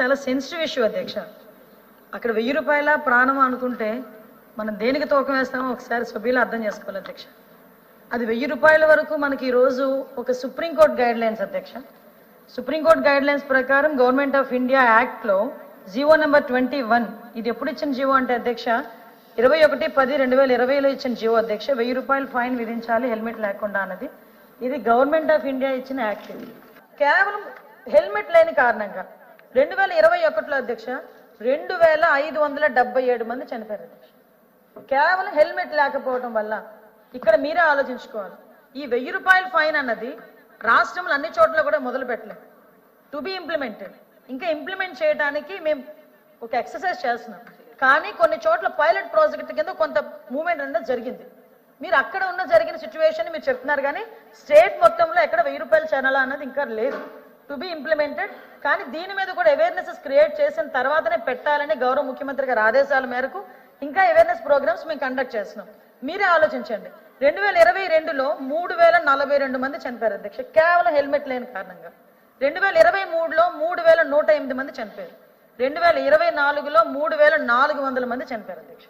చాలా sensitive issue అధ్యక్ష. అక్కడ 1000 రూపాయల ప్రాణం అనుకుంటే మనం దేనికి తూకం వేస్తామో ఒకసారి సభ్యులు అర్థం చేసుకోవాలి అధ్యక్ష. అది 1000 రూపాయల వరకు మనకి ఈరోజు ఒక సుప్రీంకోర్టు గైడ్ లైన్స్ అధ్యక్ష. సుప్రీంకోర్టు గైడ్ లైన్స్ ప్రకారం గవర్నమెంట్ ఆఫ్ ఇండియా యాక్ట్లో జీవో నెంబర్ 21 ఇది ఎప్పుడు ఇచ్చిన జీవో అంటే అధ్యక్ష 21/10/2020లో ఇచ్చిన జీవో అధ్యక్ష. 1000 రూపాయలు ఫైన్ విధించాలి హెల్మెట్ లేకుండా అన్నది. ఇది గవర్నమెంట్ ఆఫ్ ఇండియా ఇచ్చిన యాక్ట్. కేవలం హెల్మెట్ లేని కారణంగా 2021లో అధ్యక్ష 2577 మంది చనిపోయారు అధ్యక్ష. కేవలం హెల్మెట్ లేకపోవడం వల్ల. ఇక్కడ మీరే ఆలోచించుకోవాలి. ఈ 1000 రూపాయల ఫైన్ అన్నది రాష్ట్రంలో అన్ని చోట్ల కూడా మొదలు పెట్టలేదు. To be implemented. ఇంకా ఇంప్లిమెంట్ చేయడానికి మేము ఒక ఎక్సర్సైజ్ చేస్తున్నాం. కానీ కొన్ని చోట్ల పైలట్ ప్రాజెక్ట్ కింద కొంత మూవ్మెంట్ అనేది జరిగింది. మీరు అక్కడ ఉన్న జరిగిన సిచ్యువేషన్ మీరు చెప్తున్నారు, కానీ స్టేట్ మొత్తంలో ఎక్కడ 1000 రూపాయల ఛానల్ అన్నది ఇంకా లేదు. To be implemented. కానీ దీని మీద కూడా అవేర్నెస్ క్రియేట్ చేసిన తర్వాతనే పెట్టాలని గౌరవ ముఖ్యమంత్రి గారి ఆదేశాల మేరకు ఇంకా అవేర్నెస్ ప్రోగ్రామ్స్ మేము కండక్ట్ చేస్తున్నాం. మీరే ఆలోచించండి. 2022లో 3042 మంది చనిపోయారు అధ్యక్ష కేవలం హెల్మెట్ లేని కారణంగా. 2023లో 3108 మంది చనిపోయారు. 2024లో 3400 మంది చనిపోయారు అధ్యక్ష.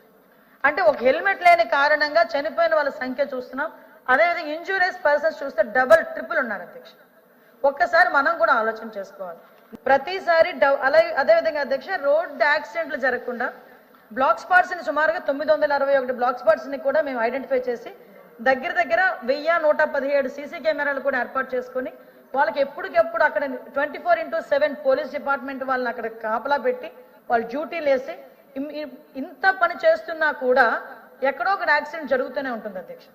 అంటే ఒక హెల్మెట్ లేని కారణంగా చనిపోయిన వాళ్ళ సంఖ్య చూస్తున్నాం. అదేవిధంగా ఇంజూరియస్ పర్సన్స్ చూస్తే డబల్ ట్రిపుల్ ఉన్నారు అధ్యక్ష. ఒక్కసారి మనం కూడా ఆలోచన చేసుకోవాలి. ప్రతిసారి అదేవిధంగా అధ్యక్ష రోడ్ యాక్సిడెంట్లు జరగకుండా బ్లాక్ స్పాట్స్ ని సుమారుగా 961 బ్లాక్ స్పాట్స్ ని కూడా మేము ఐడెంటిఫై చేసి దగ్గర 1117 సీసీ కెమెరాలు కూడా ఏర్పాటు చేసుకుని వాళ్ళకి ఎప్పటికెప్పుడు అక్కడ 24/7 పోలీస్ డిపార్ట్మెంట్ వాళ్ళని అక్కడ కాపలా పెట్టి వాళ్ళు డ్యూటీలు వేసి ఇంత పని చేస్తున్నా కూడా ఎక్కడో ఒక యాక్సిడెంట్ జరుగుతూనే ఉంటుంది అధ్యక్ష.